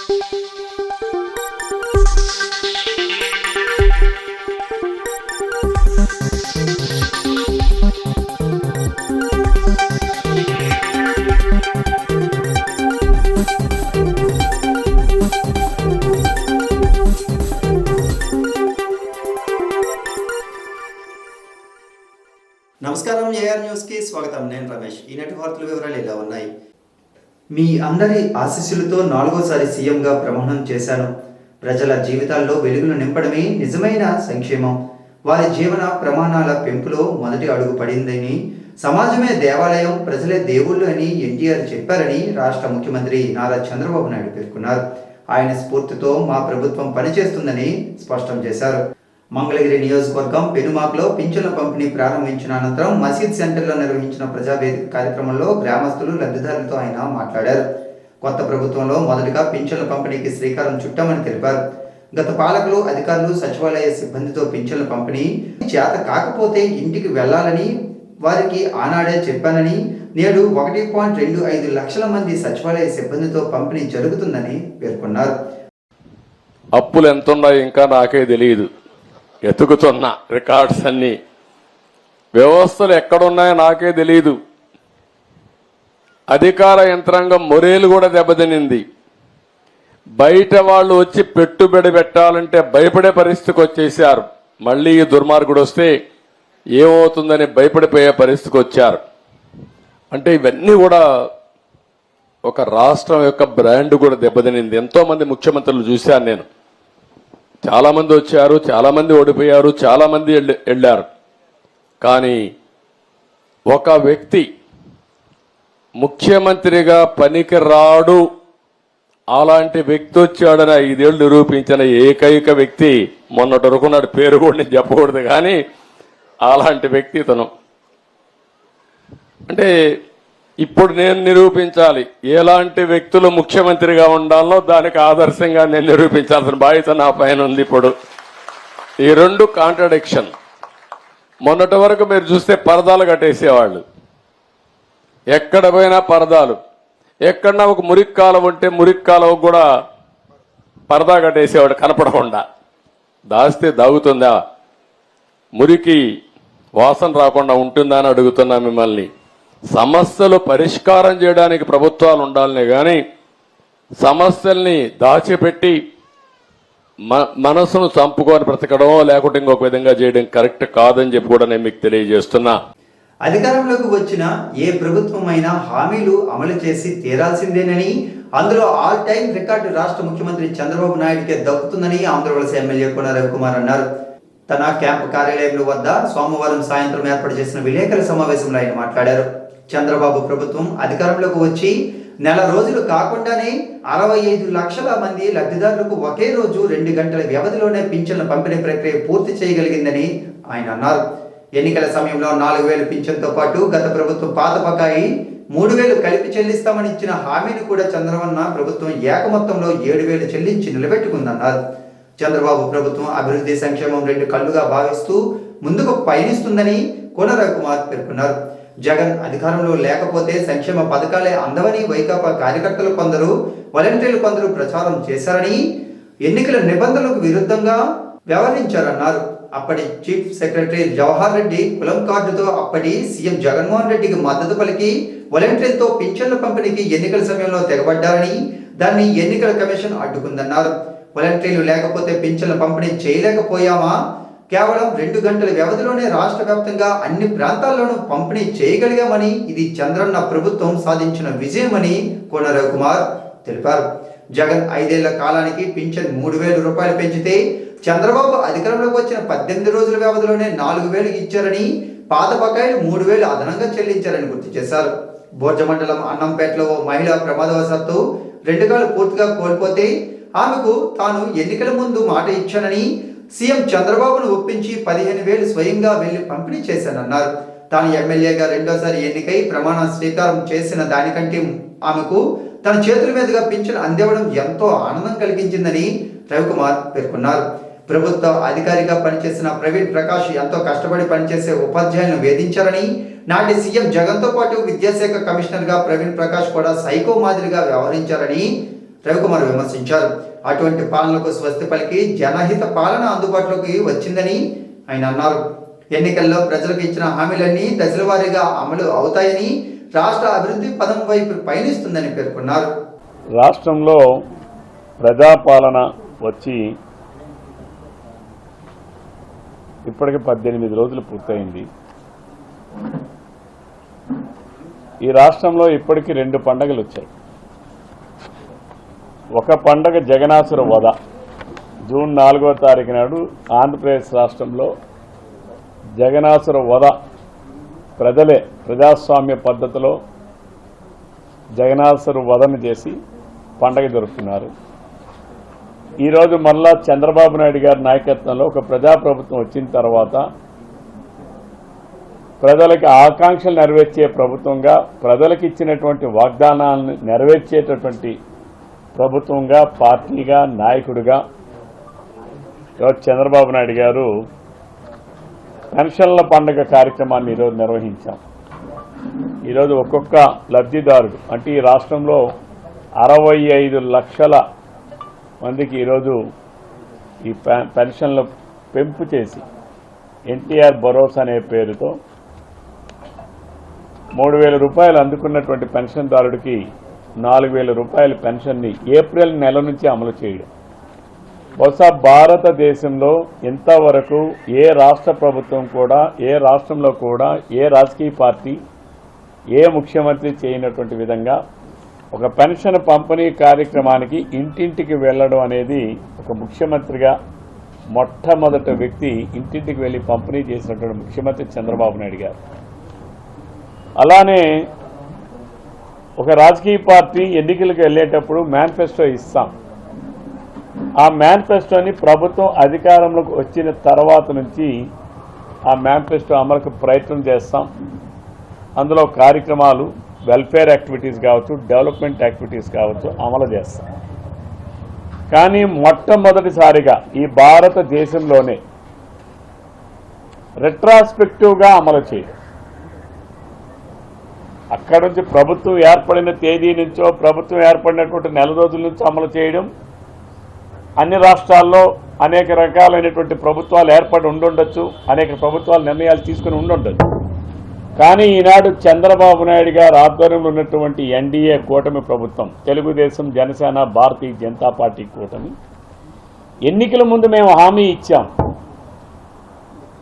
నమస్కారం, AR news కి స్వాగతం. నేను రమేష్. ఈనాటి వార్తల వివరాలు ఇలా ఉన్నాయి. మీ అందరి ఆశీస్సులతో 4వసారి సీఎంగా ప్రమాణం చేశాను. ప్రజల జీవితాల్లో వెలుగును నింపడమే నిజమైన సంక్షేమం. వారి జీవన ప్రమాణాల పెంపులో మొదటి అడుగు పడిందని, సమాజమే దేవాలయం, ప్రజలే దేవుళ్ళు అని ఎన్టీఆర్ చెప్పారని రాష్ట్ర ముఖ్యమంత్రి నారా చంద్రబాబు నాయుడు పేర్కొన్నారు. ఆయన స్ఫూర్తితో మా ప్రభుత్వం పనిచేస్తుందని స్పష్టం చేశారు. మంగళగిరి నియోజకవర్గం పెనుమాక్లో పింఛన్ల పంపిణీ ప్రారంభించిన అనంతరం మసీద్ సెంటర్లో నిర్వహించిన ప్రజావేదిక కార్యక్రమంలో గ్రామస్తులు, లబ్ధిదారులతో ఆయన మాట్లాడారు. కొత్త ప్రభుత్వంలో మొదటగా పింఛన్ల పంపిణీకి శ్రీకారం చుట్టామని తెలిపారు. గత పాలకులు, అధికారులు, సచివాలయ సిబ్బందితో పింఛన్ల పంపిణీ చేత కాకపోతే ఇంటికి వెళ్లాలని వారికి ఆనాడే చెప్పానని, నేడు 1.25 లక్షల మంది సచివాలయ సిబ్బందితో పంపిణీ జరుగుతుందని పేర్కొన్నారు. అప్పులు ఎంతున్నాయో ఇంకా నాకే తెలియదు. ఎతుకుతున్న రికార్డ్స్ అన్ని, వ్యవస్థలు ఎక్కడున్నాయో నాకే తెలియదు. అధికార యంత్రాంగం మొరేలు కూడా దెబ్బతినింది. బయట వాళ్ళు వచ్చి పెట్టుబడి పెట్టాలంటే భయపడే పరిస్థితికి వచ్చేసారు. మళ్ళీ ఈ దుర్మార్గుడు వస్తే ఏమవుతుందని భయపడిపోయే పరిస్థితికి వచ్చారు. అంటే ఇవన్నీ కూడా ఒక రాష్ట్రం యొక్క బ్రాండ్ కూడా దెబ్బతినింది. ఎంతో మంది ముఖ్యమంత్రులు చూశాను నేను. చాలా మంది వచ్చారు, చాలా మంది ఓడిపోయారు, చాలా మంది వెళ్ళారు. కానీ ఒక వ్యక్తి ముఖ్యమంత్రిగా పనికి రాడు, అలాంటి వ్యక్తి వచ్చాడని 5 ఏళ్లు నిరూపించిన ఏకైక వ్యక్తి మొన్నటి వరకు నాడు పేరు కూడా నేను చెప్పకూడదు, కానీ అలాంటి వ్యక్తి తను. అంటే ఇప్పుడు నేను నిరూపించాలి ఎలాంటి వ్యక్తులు ముఖ్యమంత్రిగా ఉండాలో, దానికి ఆదర్శంగా నేను నిరూపించాల్సిన బాధ్యత నా పైన ఉంది. ఇప్పుడు ఈ 2 కాంట్రడిక్షన్. మొన్నటి వరకు మీరు చూస్తే పరదాలు కట్టేసేవాళ్ళు, ఎక్కడ పోయినా పరదాలు. ఎక్కడన్నా ఒక మురికి కాలువ ఉంటే మురికి కాలువ కూడా పరదా కట్టేసేవాడు కనపడకుండా. దాస్తే దాగుతుందా? మురికి వాసన రాకుండా ఉంటుందా అని అడుగుతున్నా మిమ్మల్ని. సమస్యలు పరిష్కారం చేయడానికి ప్రభుత్వాలు ఉండాలనే కానీ సమస్యల్ని దాచిపెట్టి మనసును చంపుకొని బ్రతకడం, లేకుంటే ఇంకొక విధంగా చేయడం కరెక్ట్ కాదని చెప్పి కూడా నేను మీకు తెలియజేస్తున్నా. అధికారంలోకి వచ్చిన ఏ ప్రభుత్వమైనా హామీలు అమలు చేసి తీరాల్సిందేనని, అందులో ఆల్ టైం రికార్డు రాష్ట్ర ముఖ్యమంత్రి చంద్రబాబు నాయుడుకే దక్కుతుందని ఆంధ్రవలస ఎమ్మెల్యే కోన రవికుమార్ అన్నారు. తన క్యాంపు కార్యాలయం వద్ద సోమవారం సాయంత్రం ఏర్పాటు చేసిన విలేకరుల సమావేశంలో ఆయన మాట్లాడారు. చంద్రబాబు ప్రభుత్వం అధికారంలోకి వచ్చి నెల రోజులు కాకుండానే 65 లక్షల మంది లబ్ధిదారులకు ఒకే రోజు 2 గంటల వ్యవధిలోనే పింఛన్ల పంపిణీ ప్రక్రియ పూర్తి చేయగలిగిందని ఆయన అన్నారు. ఎన్నికల సమయంలో 4,000 పింఛన్తో పాటు గత ప్రభుత్వం పాత బకాయి 3,000 కలిపి చెల్లిస్తామని ఇచ్చిన హామీని కూడా చంద్రబాబు ప్రభుత్వం ఏకమొత్తంలో 7,000 చెల్లించి నిలబెట్టుకుందన్నారు. చంద్రబాబు ప్రభుత్వం అభివృద్ధి, సంక్షేమం 2 కళ్లుగా భావిస్తూ ముందుకు పయనిస్తుందని కోన రవికుమార్ పేర్కొన్నారు. జగన్ అధికారంలో లేకపోతే సంక్షేమ పథకాలే అందవని వైకాపా కార్యకర్తలు కొందరు, వాలంటీర్లు కొందరు ప్రచారం చేశారని, ఎన్నికల నిబంధనలకు విరుద్ధంగా వ్యవహరించారన్నారు. అప్పటి చీఫ్ సెక్రటరీ జవహర్ రెడ్డి కులం కార్డుతో అప్పటి సీఎం జగన్మోహన్ రెడ్డికి మద్దతు పలికి వాలంటీర్లతో పింఛన్ల పంపిణీకి ఎన్నికల సమయంలో తెగబడ్డారని, దాన్ని ఎన్నికల కమిషన్ అడ్డుకుందన్నారు. వాలంటీర్లు లేకపోతే పింఛన్ల పంపిణీ చేయలేకపోయామా? కేవలం 2 గంటల వ్యవధిలోనే రాష్ట్ర వ్యాప్తంగా అన్ని ప్రాంతాల్లోనూ పంపిణీ చేయగలిగామని, ఇది చంద్రన్న ప్రభుత్వం సాధించిన విజయమని కోన రవికుమార్ తెలిపారు. జగన్ 5 ఏళ్ల కాలానికి పింఛన్ 3,000 రూపాయలు పెంచితే చంద్రబాబు అధికారంలోకి వచ్చిన 18 రోజుల వ్యవధిలోనే 4,000 ఇచ్చారని, పాత బకాయిలు 3,000 అదనంగా చెల్లించారని గుర్తు చేశారు. బోర్జ మండలం అన్నంపేటలో ఓ మహిళ ప్రమాదవశాత్తు 2 కాళ్ళు పూర్తిగా కోల్పోతే ఆమెకు తాను ఎన్నికల ముందు మాట ఇచ్చానని, సీఎం చంద్రబాబును ఒప్పించి 15,000 స్వయంగా వెళ్లి పంపిణీ చేశానన్నారు. తాను ఎమ్మెల్యేగా రెండోసారి ఎన్నికై ప్రమాణ స్వీకారం చేసిన దానికంటే ఆమెకు తన చేతుల మీదుగా పింఛన్ అందివ్వడం ఎంతో ఆనందం కలిగించిందని రవికుమార్ పేర్కొన్నారు. ప్రభుత్వ అధికారిగా పనిచేసిన ప్రవీణ్ ప్రకాష్ ఎంతో కష్టపడి పనిచేసే ఉపాధ్యాయులను వేధించారని, నాటి సీఎం జగన్తో పాటు విద్యాశాఖ కమిషనర్గా ప్రవీణ్ ప్రకాష్ కూడా సైకో మాదిరిగా వ్యవహరించారని రవికుమార్ విమర్శించారు. అటువంటి పాలనకు స్వస్తి పలికి జనహిత పాలన అందుబాటులోకి వచ్చిందని ఆయన అన్నారు. ఎన్నికల్లో ప్రజలకు ఇచ్చిన హామీలన్నీ దశల వారీగా అమలు అవుతాయని, రాష్ట్ర అభివృద్ధి పదం వైపు పయనిస్తుందని పేర్కొన్నారు. రాష్ట్రంలో ప్రజాపాలన వచ్చి ఇప్పటికి 18 రోజులు పూర్తయింది. ఈ రాష్ట్రంలో ఇప్పటికి 2 పండుగలు వచ్చాయి. ఒక పండగ జగనాసుర వధ జూన్ 4వ తారీఖు నాడు ఆంధ్రప్రదేశ్ రాష్ట్రంలో జగనాసుర వధ ప్రజలే ప్రజాస్వామ్య పద్ధతిలో జగనాసుర వధను చేసి పండగ జరుపుతున్నారు. ఈరోజు మళ్ళా చంద్రబాబు నాయుడు గారి నాయకత్వంలో ఒక ప్రజాప్రభుత్వం వచ్చిన తర్వాత ప్రజలకి ఆకాంక్షలు నెరవేర్చే ప్రభుత్వంగా, ప్రజలకు ఇచ్చినటువంటి వాగ్దానాలను నెరవేర్చేటటువంటి ప్రభుత్వంగా, పార్టీగా, నాయకుడిగా చంద్రబాబు నాయుడు గారు పెన్షన్ల పండుగ కార్యక్రమాన్ని ఈరోజు నిర్వహించాం. ఈరోజు ఒక్కొక్క లబ్ధిదారుడు అంటే ఈ రాష్ట్రంలో 65 లక్షల మందికి ఈరోజు ఈ పెన్షన్ల పెంపు చేసి ఎన్టీఆర్ భరోసా అనే పేరుతో 3,000 రూపాయలు అందుకున్నటువంటి పెన్షన్దారుడికి 4,000 రూపాయల పెన్షన్ని ఏప్రిల్ నెల నుంచి అమలు చేయడం బహుశా భారతదేశంలో ఇంతవరకు ఏ రాష్ట్ర ప్రభుత్వం కూడా, ఏ రాష్ట్రంలో కూడా, ఏ రాజకీయ పార్టీ, ఏ ముఖ్యమంత్రి చేయనటువంటి విధంగా ఒక పెన్షన్ పంపిణీ కార్యక్రమానికి ఇంటింటికి వెళ్ళడం అనేది ఒక ముఖ్యమంత్రిగా మొట్టమొదటి వ్యక్తి ఇంటింటికి వెళ్ళి పంపిణీ చేసినటువంటి ముఖ్యమంత్రి చంద్రబాబు నాయుడు గారు. అలానే ఒక రాజకీయ పార్టీ ఎన్నికలకు వెళ్ళేటప్పుడు మేనిఫెస్టో ఇస్తాం. ఆ మేనిఫెస్టోని ప్రభుత్వం అధికారంలోకి వచ్చిన తర్వాత నుంచి ఆ మేనిఫెస్టో అమలుకు ప్రయత్నం చేస్తాం. అందులో కార్యక్రమాలు, వెల్ఫేర్ యాక్టివిటీస్ కావచ్చు, డెవలప్మెంట్ యాక్టివిటీస్ కావచ్చు అమలు చేస్తాం. కానీ మొట్టమొదటిసారిగా ఈ భారతదేశంలోనే రెట్రాస్పెక్టివ్గా అమలు చేయడం, అక్కడ నుంచి ప్రభుత్వం ఏర్పడిన తేదీ నుంచో, ప్రభుత్వం ఏర్పడినటువంటి నెల రోజుల నుంచి అమలు చేయడం. అన్ని రాష్ట్రాల్లో అనేక రకాలైనటువంటి ప్రభుత్వాలు ఏర్పడి ఉండుండొచ్చు, అనేక ప్రభుత్వాలు నిర్ణయాలు తీసుకుని ఉండుండొచ్చు. కానీ ఈనాడు చంద్రబాబు నాయుడు గారు ఆధ్వర్యంలో ఉన్నటువంటి ఎన్డీఏ కూటమి ప్రభుత్వం, తెలుగుదేశం, జనసేన, భారతీయ జనతా పార్టీ కూటమి ఎన్నికల ముందు మేము హామీ ఇచ్చాం.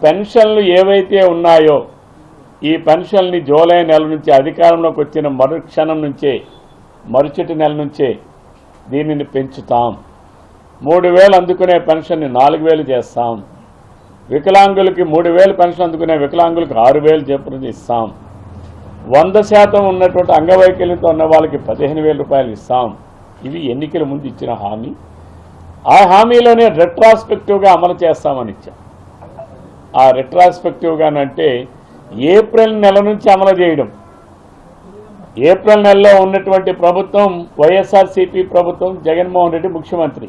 పెన్షన్లు ఏవైతే ఉన్నాయో ఈ పెన్షన్ని జూలై నెల నుంచి అధికారంలోకి వచ్చిన మరుక్షణం నుంచే, మరుసటి నెల నుంచే దీనిని పెంచుతాం. 3,000 అందుకునే పెన్షన్ని 4,000 చేస్తాం. వికలాంగులకి 3,000 పెన్షన్ అందుకునే వికలాంగులకు 6,000 చొప్పున ఇస్తాం. 100% ఉన్నటువంటి అంగవైకల్యంతో ఉన్న వాళ్ళకి 15,000 రూపాయలు ఇస్తాం. ఇవి ఎన్నికల ముందు ఇచ్చిన హామీ. ఆ హామీలోనే రెట్రాస్పెక్టివ్గా అమలు చేస్తామని ఇచ్చాం. ఆ రెట్రాస్పెక్టివ్గానంటే ఏప్రిల్ నెల నుంచి అమలు చేయడం. ఏప్రిల్ నెలలో ఉన్నటువంటి ప్రభుత్వం వైఎస్ఆర్సీపీ ప్రభుత్వం, జగన్మోహన్ రెడ్డి ముఖ్యమంత్రి.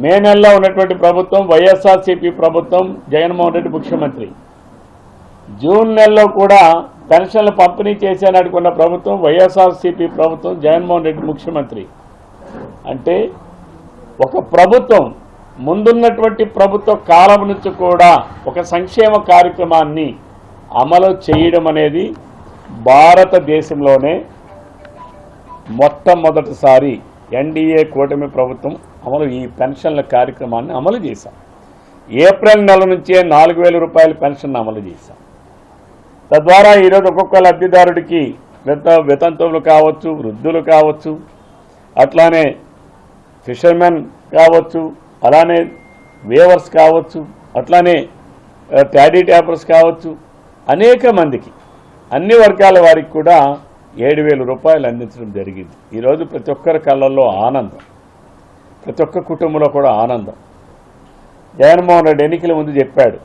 మే నెలలో ఉన్నటువంటి ప్రభుత్వం వైఎస్ఆర్సీపీ ప్రభుత్వం, జగన్మోహన్ రెడ్డి ముఖ్యమంత్రి. జూన్ నెలలో కూడా పెన్షన్లు పంపిణీ చేసేననుకున్న ప్రభుత్వం వైఎస్ఆర్సీపీ ప్రభుత్వం, జగన్మోహన్ రెడ్డి ముఖ్యమంత్రి. అంటే ఒక ప్రభుత్వం ముందున్నటువంటి ప్రభుత్వ కాలం నుంచి కూడా ఒక సంక్షేమ కార్యక్రమాన్ని అమలు చేయడం అనేది భారతదేశంలోనే మొట్టమొదటిసారి ఎన్డీఏ కూటమి ప్రభుత్వం ఈ పెన్షన్ల కార్యక్రమాన్ని అమలు చేశాం. ఏప్రిల్ నెల నుంచే 4,000 రూపాయల పెన్షన్ అమలు చేశాం. తద్వారా ఈరోజు ఒక్కొక్క లబ్ధిదారుడికి వితంతువులు కావచ్చు, వృద్ధులు కావచ్చు, అట్లానే ఫిషర్మెన్ కావచ్చు, అలానే వేవర్స్ కావచ్చు, అట్లానే ట్యాడీ ట్యాపర్స్ కావచ్చు, అనేక మందికి, అన్ని వర్గాల వారికి కూడా 7,000 రూపాయలు అందించడం జరిగింది. ఈరోజు ప్రతి ఒక్కరి కళ్ళల్లో ఆనందం, ప్రతి ఒక్క కుటుంబంలో కూడా ఆనందం. జగన్మోహన్ రెడ్డి ఎన్నికల ముందు చెప్పాడు,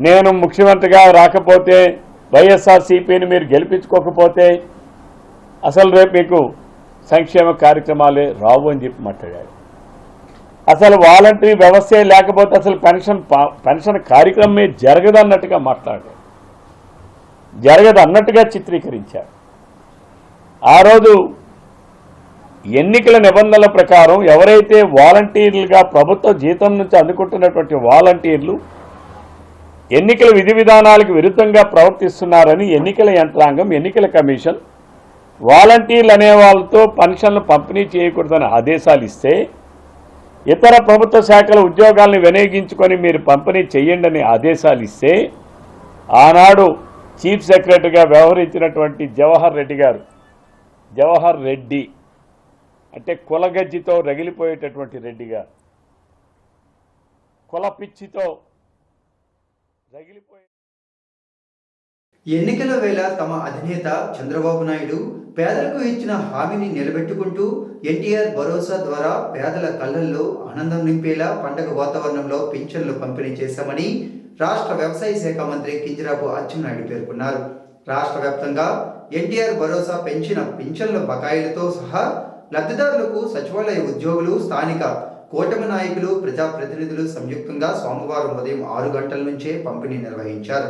నేను ముఖ్యమంత్రిగా రాకపోతే, వైఎస్ఆర్సీపీని మీరు గెలిపించుకోకపోతే అసలు రేపు మీకు సంక్షేమ కార్యక్రమాలే రావు అని చెప్పి మాట్లాడాడు. అసలు వాలంటరీ వ్యవస్థే లేకపోతే అసలు పెన్షన్ కార్యక్రమమే జరగదన్నట్టుగా మాట్లాడాడు, జరగదన్నట్టుగా చిత్రీకరించాడు. ఆ రోజు ఎన్నికల నిబంధనల ప్రకారం ఎవరైతే వాలంటీర్లుగా ప్రభుత్వ జీతం నుంచి అందుకుంటున్నటువంటి వాలంటీర్లు ఎన్నికల విధి విధానాలకు విరుద్ధంగా ప్రవర్తిస్తున్నారని ఎన్నికల యంత్రాంగం, ఎన్నికల కమిషన్ వాలంటీర్లు అనే వాళ్ళతో పెన్షన్లు పంపిణీ చేయకూడదని ఆదేశాలు ఇస్తే, ఇతర ప్రభుత్వ శాఖల ఉద్యోగాలను వినియోగించుకొని మీరు పంపిణీ చేయండి అని ఆదేశాలు ఇస్తే, ఆనాడు చీఫ్ సెక్రటరీగా వ్యవహరించినటువంటి జవహర్ రెడ్డి అంటే కులగజ్జితో రగిలిపోయేటటువంటి రెడ్డి గారు, కుల పిచ్చితో రగిలిపోయే ఎన్నికల వేళ తమ అధినేత చంద్రబాబు నాయుడు పేదలకు ఇచ్చిన హామీని నిలబెట్టుకుంటూ ఎన్టీఆర్ భరోసా ద్వారా పేదల కళ్ళల్లో ఆనందం నింపేలా పండగ వాతావరణంలో పింఛన్లు పంపిణీ చేశామని రాష్ట్ర వ్యవసాయ శాఖ మంత్రి కింజరాపు అచ్చెన్నాయుడు పేర్కొన్నారు. రాష్ట్ర వ్యాప్తంగా ఎన్టీఆర్ భరోసా పెంచిన పింఛన్ల బకాయిలతో సహా లబ్ధిదారులకు సచివాలయ ఉద్యోగులు, స్థానిక కూటమి నాయకులు, ప్రజాప్రతినిధులు సంయుక్తంగా సోమవారం ఉదయం 6 గంటల నుంచే పంపిణీ నిర్వహించారు.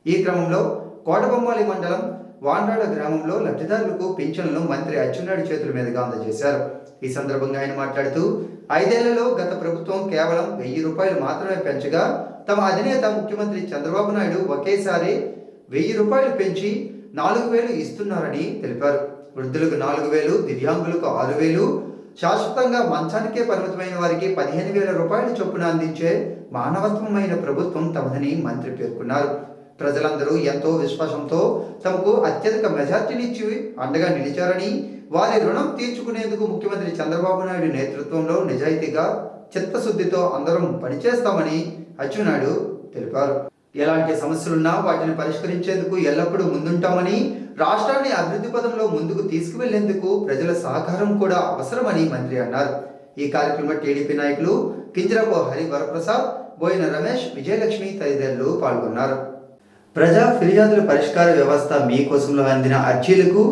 ఈ క్రమంలో కోటబొమ్మాలి మండలం వాండాడ గ్రామంలో లబ్ధిదారులకు పింఛన్లను మంత్రి అచ్చెన్నాయుడు చేతుల మీదుగా అందజేశారు. ఈ సందర్భంగా ఆయన మాట్లాడుతూ 5 ఏళ్లలో గత ప్రభుత్వం కేవలం 1000 రూపాయలు మాత్రమే పెంచగా తమ అధినేత ముఖ్యమంత్రి చంద్రబాబు నాయుడు ఒకేసారి 1000 రూపాయలు పెంచి 4000 ఇస్తున్నారని తెలిపారు. వృద్ధులకు 4000, దివ్యాంగులకు 6000, శాశ్వతంగా మంచానికే పరిమితమైన వారికి 15,000 రూపాయల చొప్పున అందించే మానవత్వమైన ప్రభుత్వం తమదని మంత్రి పేర్కొన్నారు. ప్రజలందరూ ఎంతో విశ్వాసంతో తమకు అత్యధిక మెజార్టీనిచ్చి అండగా నిలిచారని, వారి రుణం తీర్చుకునేందుకు ముఖ్యమంత్రి చంద్రబాబు నాయుడు నేతృత్వంలో నిజాయితీగా, చిత్తశుద్ధితో అందరం పనిచేస్తామని అచ్చెన్నాయుడు తెలిపారు. ఎలాంటి సమస్యలున్నా వాటిని పరిష్కరించేందుకు ఎల్లప్పుడూ ముందుంటామని, రాష్ట్రాన్ని అభివృద్ధి పదంలో ముందుకు తీసుకువెళ్లేందుకు ప్రజల సహకారం కూడా అవసరమని మంత్రి అన్నారు. ఈ కార్యక్రమంలో టీడీపీ నాయకులు కింజరాపు హరివరప్రసాద్, బోయిన రమేష్, విజయలక్ష్మి తదితరులు పాల్గొన్నారు. ప్రజా ఫిర్యాదుల పరిష్కార వ్యవస్థ మీకోసంలో అందిన అర్జీలకు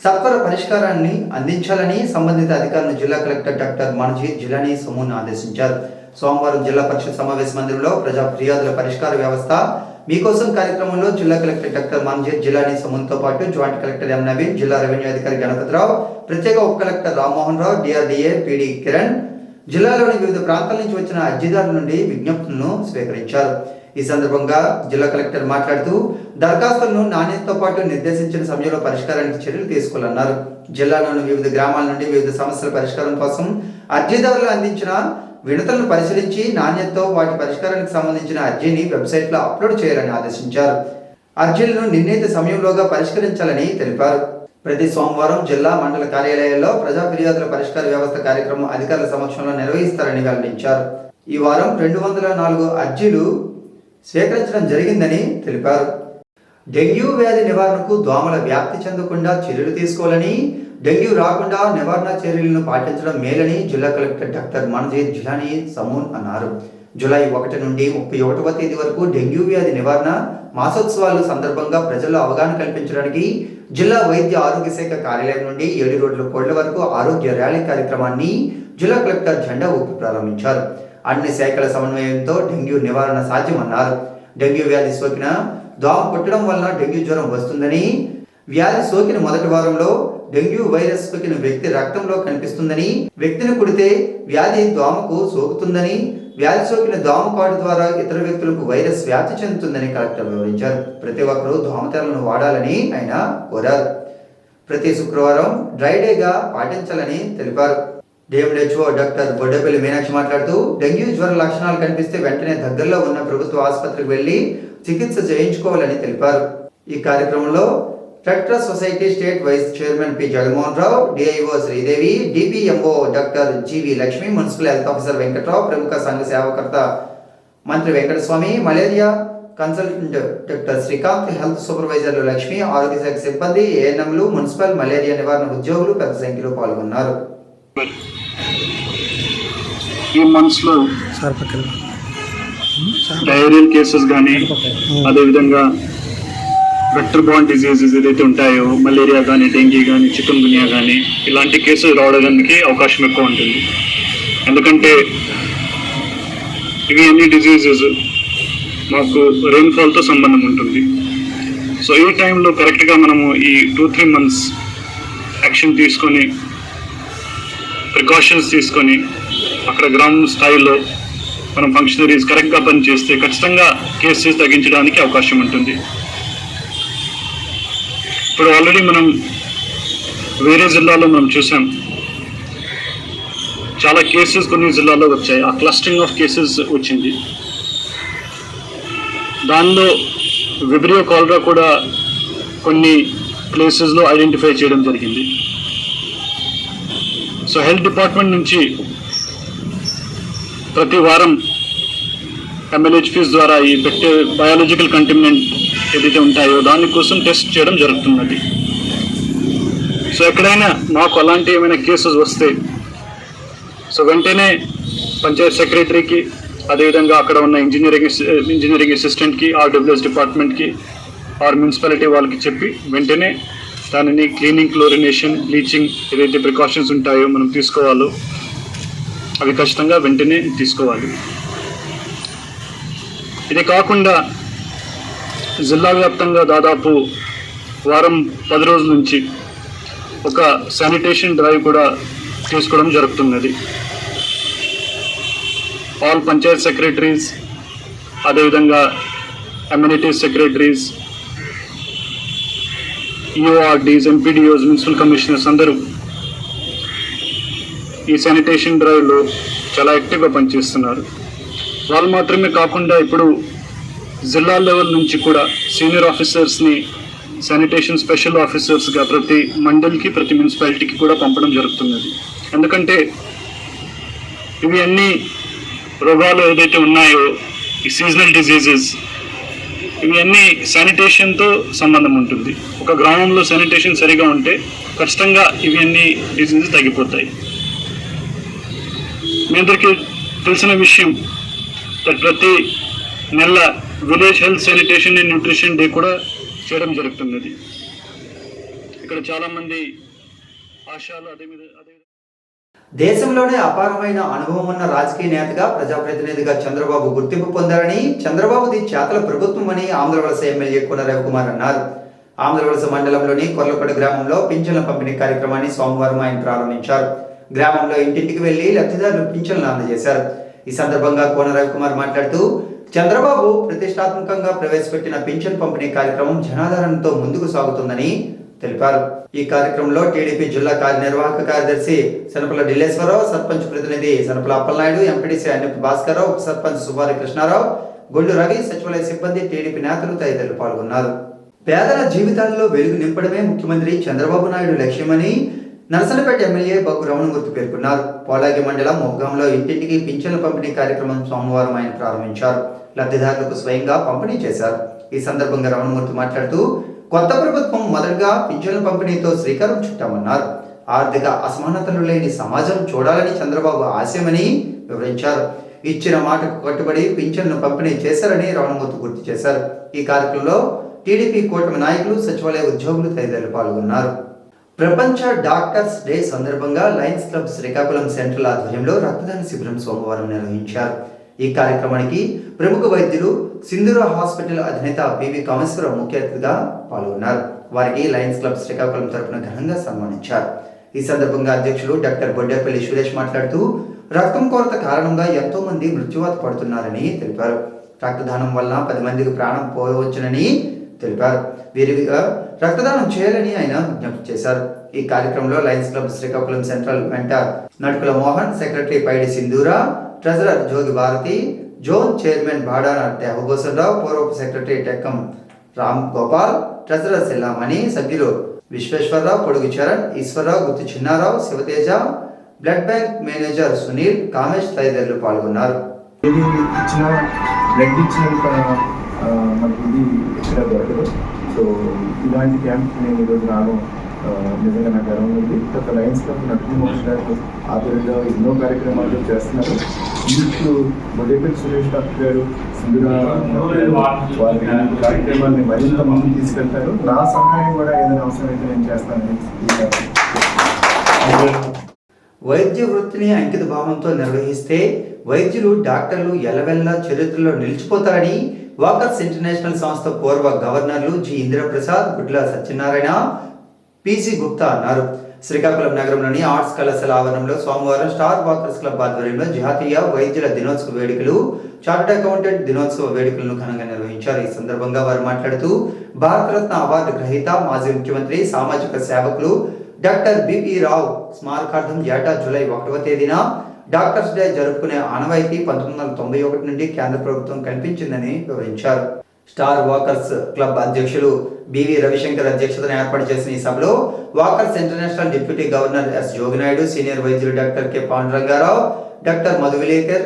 సత్వర పరిష్కారాన్ని అందించాలని సంబంధిత అధికారులను జిల్లా కలెక్టర్ డాక్టర్ మనోజ్ జిలానీ సమూన్ ఆదేశించారు. సోమవారం జిల్లా పరిషత్ సమావేశ మందిరంలో ప్రజా ఫిర్యాదుల పరిష్కార వ్యవస్థ మీకోసం కార్యక్రమంలో జిల్లా కలెక్టర్ డాక్టర్ మనోజ్ జిలానీ సమూన్తో పాటు జాయింట్ కలెక్టర్ ఎం నవీన్, జిల్లా రెవెన్యూ అధికారి గణపతిరావు, ప్రత్యేక ఉప collector Rammohan Rao, DRDA PD Kiran జిల్లాలోని వివిధ ప్రాంతాల నుంచి వచ్చిన అర్జీదారుల నుండి విజ్ఞప్తులను స్వీకరించారు. ఈ సందర్భంగా జిల్లా కలెక్టర్ మాట్లాడుతూ దరఖాస్తులను నాణ్యతతో పాటు నిర్దేశించిన సమయంలో పరిష్కారానికి చర్యలు తీసుకోవాలన్నారు. జిల్లాలోని వివిధ గ్రామాల నుండి వివిధ సమస్యల పరిష్కారం కోసం అర్జీదారులు అందించిన వినతులను పరిశీలించి నాణ్యతతో వాటి పరిష్కారానికి సంబంధించిన అర్జీని వెబ్సైట్లో అప్లోడ్ చేయాలని ఆదేశించారు. అర్జీలను నిర్ణీత సమయంలోగా పరిష్కరించాలని తెలిపారు. ప్రతి సోమవారం జిల్లా, మండల కార్యాలయాల్లో ప్రజా ఫిర్యాదుల పరిష్కార వ్యవస్థ కార్యక్రమం అధికారుల సమక్షంలో నిర్వహిస్తారని వెల్లడించారు. ఈ వారం 204 అర్జీలు స్వీకరించడం జరిగిందని తెలిపారు. డెంగ్యూ వ్యాధి నివారణకు దోమల వ్యాప్తి చెందకుండా చర్యలు తీసుకోవాలని, డెంగ్యూ రాకుండా నివారణ చర్యలను పాటించడం మేలని జిల్లా కలెక్టర్ డాక్టర్ మనోజ్ జిలానీ సమూన్ అన్నారు. జూలై 1 నుండి 31వ తేదీ వరకు డెంగ్యూ వ్యాధి నివారణ మాసోత్సవాలు సందర్భంగా ప్రజల్లో అవగాహన కల్పించడానికి జిల్లా వైద్య ఆరోగ్య శాఖ కార్యాలయం నుండి 7 రోడ్ల కోళ్ల వరకు ఆరోగ్య ర్యాలీ కార్యక్రమాన్ని జిల్లా కలెక్టర్ జెండా ఊపి ప్రారంభించారు. అన్ని శాఖల సమన్వయంతో డెంగ్యూ నివారణ సాధ్యమన్నారు. డెంగ్యూ వ్యాధి సోకిన దోమ కొట్టడం వలన డెంగ్యూ జ్వరం వస్తుందని, వ్యాధి సోకిన మొదటి వారంలో డెంగ్యూ వైరస్ సోకిన వ్యక్తి రక్తంలో కనిపిస్తుందని, వ్యక్తిని కుడితే వ్యాధి దోమకు సోకుతుందని, వ్యాధి సోకిన దోమ కాటు ద్వారా ఇతర వ్యక్తులకు వైరస్ వ్యాప్తి చెందుతుందని కలెక్టర్ వివరించారు. ప్రతి ఒక్కరూ దోమతెరలను వాడాలని ఆయన కోరారు. ప్రతి శుక్రవారం డ్రై డేగా పాటించాలని తెలిపారు. డిఎంహెచ్ఓ డాక్టర్ బొడ్డపల్లి మీనాక్షి మాట్లాడుతూ డెంగ్యూ జ్వర లక్షణాలు కనిపిస్తే వెంటనే దగ్గరలో ఉన్న ప్రభుత్వ ఆసుపత్రికి వెళ్లి చికిత్స చేయించుకోవాలని తెలిపారు. ఈ కార్యక్రమంలో red cross society state vice chairman P Jaganmohan Rao, DIO Sridevi, DPMO doctor GV Lakshmi, municipal health officer Venkatrao, ప్రముఖ సంఘ సేవకర్త Mantri Venkataswamy, malaria consultant doctor Srikanth, health సూపర్వైజర్లు లక్ష్మి, ఆరోగ్య శాఖ సిబ్బంది, ఏఎన్ఎంలు, మున్సిపల్ మలేరియా నివారణ ఉద్యోగులు పెద్ద సంఖ్యలో పాల్గొన్నారు. ఈ మంత్స్లో డయేరియల్ కేసెస్ కానీ, అదేవిధంగా వెక్టర్ బార్న్ డిజీజెస్ ఏదైతే ఉంటాయో, మలేరియా కానీ, డెంగీ కానీ, చికెన్ గున్యా కానీ, ఇలాంటి కేసులు రావడానికి అవకాశం ఎక్కువ ఉంటుంది. ఎందుకంటే ఇవి అన్ని డిజీజెస్ మాకు రెయిన్ఫాల్తో సంబంధం ఉంటుంది. సో ఈ టైంలో కరెక్ట్గా మనము ఈ 2-3 months యాక్షన్ తీసుకొని ప్రికాషన్స్ తీసుకొని అక్కడ గ్రౌండ్ స్థాయిలో మనం ఫంక్షనరీస్ కరెక్ట్గా పనిచేస్తే ఖచ్చితంగా కేసెస్ తగ్గించడానికి అవకాశం ఉంటుంది. ఇప్పుడు ఆల్రెడీ మనం వేరే జిల్లాలో మనం చూసాం, చాలా కేసెస్ కొన్ని జిల్లాల్లో వచ్చాయి. ఆ క్లస్టరింగ్ ఆఫ్ కేసెస్ వచ్చింది. దానిలో విబ్రియో కాలరా కూడా కొన్ని ప్లేసెస్లో ఐడెంటిఫై చేయడం జరిగింది. సో హెల్త్ డిపార్ట్మెంట్ నుంచి ప్రతి వారం MLHPs ద్వారా ఈ బయాలజికల్ కంటమినెంట్ ఏదైతే ఉంటాయో దానికోసం టెస్ట్ చేయడం జరుగుతున్నది. సో ఎక్కడైనా మాకు అలాంటి ఏమైనా కేసెస్ వస్తే సో వెంటనే పంచాయత్ సెక్రటరీకి, అదేవిధంగా అక్కడ ఉన్న ఇంజనీరింగ్ అసిస్టెంట్కి, RWS డిపార్ట్మెంట్కి, మున్సిపాలిటీ వాళ్ళకి చెప్పి వెంటనే దానిని క్లీనింగ్, క్లోరినేషన్, బ్లీచింగ్ ఏదైతే ప్రికాషన్స్ ఉంటాయో మనం తీసుకోవాలో అవి ఖచ్చితంగా వెంటనే తీసుకోవాలి. ఇది కాకుండా జిల్లా వ్యాప్తంగా దాదాపు వారం 10 రోజుల నుంచి ఒక శానిటేషన్ డ్రైవ్ కూడా తీసుకోవడం జరుగుతున్నది. ఆల్ పంచాయత్ సెక్రటరీస్, అదేవిధంగా amenities secretaries, EORDs, MPDOs, municipal commissioners అందరూ ఈ శానిటేషన్ డ్రైవ్లో చాలా యాక్టివ్గా పనిచేస్తున్నారు. వాళ్ళు మాత్రమే కాకుండా ఇప్పుడు జిల్లా లెవెల్ నుంచి కూడా సీనియర్ ఆఫీసర్స్ని శానిటేషన్ స్పెషల్ ఆఫీసర్స్గా ప్రతి మండల్కి, ప్రతి మున్సిపాలిటీకి కూడా పంపడం జరుగుతున్నది. ఎందుకంటే ఇవి అన్ని రోగాలు ఏదైతే ఉన్నాయో, ఈ సీజనల్ డిజీజెస్, ఇవి అన్నీ శానిటేషన్తో సంబంధం ఉంటుంది. ఒక గ్రామంలో శానిటేషన్ సరిగా ఉంటే ఖచ్చితంగా ఇవి అన్ని డిజీజెస్ తగ్గిపోతాయి. మీ అందరికీ తెలిసిన విషయం, ప్రతి నెల village health sanitation and nutrition day కూడా చేయడం జరుగుతున్నది. ఇక్కడ చాలామంది ఆశాలు అదే దేశంలోనే అపారమైన అనుభవం ఉన్న రాజకీయ నేతగా, ప్రజాప్రతినిధిగా చంద్రబాబు గుర్తింపు పొందారని, చంద్రబాబుది చేతల ప్రభుత్వం అని ఆంధ్రవలస ఎమ్మెల్యే కోన రవికుమార్ అన్నారు. ఆంధ్రవలస మండలంలోని కొర్లపడి గ్రామంలో పింఛన్ల పంపిణీ కార్యక్రమాన్ని సోమవారం ఆయన ప్రారంభించారు. గ్రామంలో ఇంటింటికి వెళ్లి లబ్ధిదారులు పింఛన్లు అందజేశారు. ఈ సందర్భంగా కోన రవికుమార్ మాట్లాడుతూ, చంద్రబాబు ప్రతిష్టాత్మకంగా ప్రవేశపెట్టిన పింఛన్ పంపిణీ కార్యక్రమం జనాదరణతో ముందుకు సాగుతుందని తెలిపారు. ఈ కార్యక్రమంలో టీడీపీ జిల్లా కార్యనిర్వాహక కార్యదర్శి సనపల ఢిల్లేశ్వరరావు, సర్పంచ్ ప్రతినిధి సనపల అప్పలనాయుడు, ఎంపీడీసీ అన్నపు భాస్కర్రావు, ఉప సర్పంచ్ సుబారి కృష్ణారావు, గొల్లు రవి, సచివాలయ సిబ్బంది, టీడీపీ నేతలు తదితరులు పాల్గొన్నారు. పేదల జీవితాల్లో వెలుగు నింపడమే ముఖ్యమంత్రి చంద్రబాబు నాయుడు లక్ష్యమని నరసనపేట ఎమ్మెల్యే బగ్గు రమణమూర్తి పేర్కొన్నారు. పోలాగి మండలం మొగ్గాంలో ఇంటింటికి పింఛన్ల పంపిణీ కార్యక్రమం సోమవారం ఆయన ప్రారంభించారు. లబ్ధిదారులకు స్వయంగా పంపిణీ చేశారు. ఈ సందర్భంగా రమణమూర్తి మాట్లాడుతూ, కొత్త ప్రభుత్వం మొదటగా పింఛన్ల పంపిణీతో శ్రీకారం చుట్టామన్నారు. ఆర్థిక అసమానతలు లేని సమాజం చూడాలని చంద్రబాబు ఆశయమని వివరించారు. ఇచ్చిన మాటకు కట్టుబడి పింఛన్ను పంపిణీ చేశారని రమణమూర్తి గుర్తు చేశారు. ఈ కార్యక్రమంలో టీడీపీ కూటమి నాయకులు, సచివాలయ ఉద్యోగులు తదితరులు పాల్గొన్నారు. ప్రపంచ డాక్టర్స్ డే సందర్భంగా లయన్స్ క్లబ్ శ్రీకాకుళం సెంట్రల్ ఆధ్వర్యంలో రక్తదాన శిబిరం సోమవారం నిర్వహించారు. ఈ కార్యక్రమానికి ప్రముఖ వైద్యులు, సింధూర హాస్పిటల్ అధినేత పివి కామేశ్వరరావు ముఖ్య అతిథిగా పాల్గొన్నారు. వారికి లయన్స్ క్లబ్ శ్రీకాకుళం తరఫున ఘనంగా సన్మానించారు. ఈ సందర్భంగా అధ్యక్షులు డాక్టర్ బొడ్డేపల్లి సురేష్ మాట్లాడుతూ, రక్తం కొరత కారణంగా ఎంతో మంది మృత్యువాత పడుతున్నారని తెలిపారు. రక్తదానం వలన 10 మందికి ప్రాణం పోవచ్చునని తెలిపారు. వీరిగా రక్తదానం చేయాలని ఆయన విజ్ఞప్తి చేశారు. ఈ కార్యక్రమంలో lions club Srikakulam central mentor Natukula Mohan, secretary Paidi Sindhura, treasurer Jogi Bharathi, zone chairman Badana Devabhushanarao, పూర్వపు సెక్రటరీ టెక్కం రామ్ గోపాల్, ట్రెజరర్ సెల్లామణి, సభ్యులు Visweswararao, Podugu Charan, Eswararao, Gutti Chinnarao, Sivateja, blood bank manager Sunil, Kamesh తదితరులు పాల్గొన్నారు. మనకి ఇది ఎక్కడ దొరకదు. సో ఇలాంటి క్యాంప్ నేను ఈరోజు రాను నిజంగా నాకు గర్వం ఉంది. ఒక లయన్స్ క్లబ్ నటుని మోహన్ గారు ఆధ్వర్యంలో ఎన్నో కార్యక్రమాలు చేస్తున్నారు. ఇప్పుడు బొడేపల్లి సురేష్ డాక్టర్ గారు, సింధురా వారి కార్యక్రమాన్ని మరింత ముందుకు తీసుకెళ్తారు. నా సహాయం కూడా ఏదైనా అవసరమైతే నేను చేస్తానని. వైద్య వృత్తిని అంకిత భావంతో నిర్వహిస్తే వైద్యులు, డాక్టర్లు ఎల్లవెల్లా చరిత్రలో నిలిచిపోతారని వాకర్స్ ఇంటర్నేషనల్ సంస్థ పూర్వ గవర్నర్లు జి ఇందిరాప్రసాద్, గుడ్ల సత్యనారాయణ, పిసి గుప్తా అన్నారు. శ్రీకాకుళం నగరంలోని ఆర్ట్స్ కళాశాల ఆవరణంలో సోమవారం స్టార్ వాకర్స్ క్లబ్ ఆధ్వర్యంలో జాతీయ వైద్యుల దినోత్సవ వేడుకలు, చార్టర్డ్ అకౌంటెంట్ దినోత్సవ వేడుకలను ఘనంగా నిర్వహించారు. ఈ సందర్భంగా వారు మాట్లాడుతూ భారతరత్న అవార్డు గ్రహీత మాజీ ముఖ్యమంత్రి, సామాజిక సేవకులు డాక్టర్ బిపి రావు స్మారకార్థం ఏటా జూలై 1వ తేదీన డాక్టర్స్ డే జరుపుకునే ఆనవాయితీ 1991 నుండి కేంద్ర ప్రభుత్వం కల్పించిందని వివరించారు. స్టార్ వాకర్స్ క్లబ్ అధ్యక్షులు బివి రవిశంకర్ అధ్యక్షతన ఏర్పాటు చేసిన ఈ సభలో walkers international deputy governor S Joginaidu, senior వైద్యులు doctor K Pandurangarao, doctor Madhuvilekar,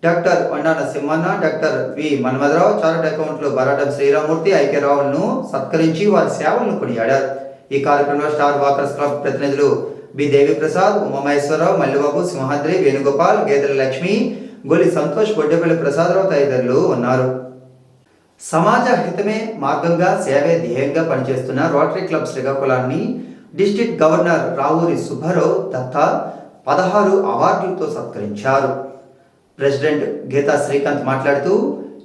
doctor Vandana Simhanna, doctor V Manmadharao, chartered అకౌంట్లు బరాటం శ్రీరామూర్తి, ఐక్యరావులను సత్కరించి వారి సేవలను కొనియాడారు. ఈ కార్యక్రమంలో స్టార్ వాకర్స్ క్లబ్ ప్రతినిధులు బి దేవిప్రసాద్, ఉమామహేశ్వరరావు, మల్లిబాబు, సింహాద్రి, వేణుగోపాల్, గేదెల లక్ష్మి, గొలి సంతోష్, బొడ్డపల్లి ప్రసాదరావు తదితరులు ఉన్నారు. సమాజ హితమే మార్గంగా సేవే ధ్యేయంగా పనిచేస్తున్న రోటరీ క్లబ్ శ్రీకాకుళాన్ని డిస్ట్రిక్ట్ గవర్నర్ రావూరి సుబ్బారావు దత్తా 16 అవార్డులతో సత్కరించారు. ప్రెసిడెంట్ గీతా శ్రీకాంత్ మాట్లాడుతూ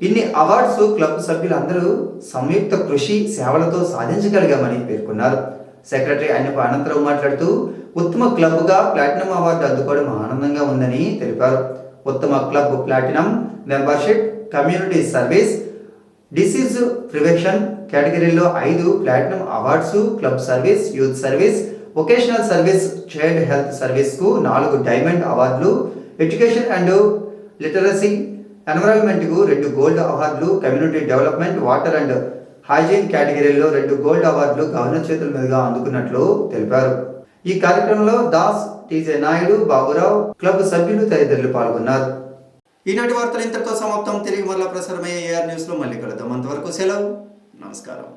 ఇన్ని అవార్డ్స్ క్లబ్ సభ్యులందరూ సంయుక్త కృషి సేవలతో సాధించగలిగామని పేర్కొన్నారు. సెక్రటరీ అన్నప అనంతరావు మాట్లాడుతూ ఉత్తమ క్లబ్గా ప్లాటినం అవార్డు అందుకోవడం ఆనందంగా ఉందని తెలిపారు. ఉత్తమ club platinum, membership, community service, disease prevention కేటగిరీలో 5 platinum awards, club service, youth service, vocational service, child health సర్వీస్కు 4 డైమండ్ అవార్డులు, ఎడ్యుకేషన్ అండ్ లిటరసీ ఎన్విరాన్మెంట్కు 2 గోల్డ్ అవార్డులు, community development, water and hygiene కేటగిరీలో 2 గోల్డ్ అవార్డులు గవర్నర్ చేతుల మీదుగా అందుకున్నట్లు తెలిపారు. ఈ కార్యక్రమంలో దాస్, టీజే నాయుడు, బాబురావు, క్లబ్ సభ్యులు తదితరులు పాల్గొన్నారు. ఈనాటి వార్తలు ఇంతటితో సమాప్తం. తిరిగి మరలా ప్రసారమయ్యే AR న్యూస్లో మళ్ళీ కలుద్దాం. అంతవరకు సెలవు. నమస్కారం.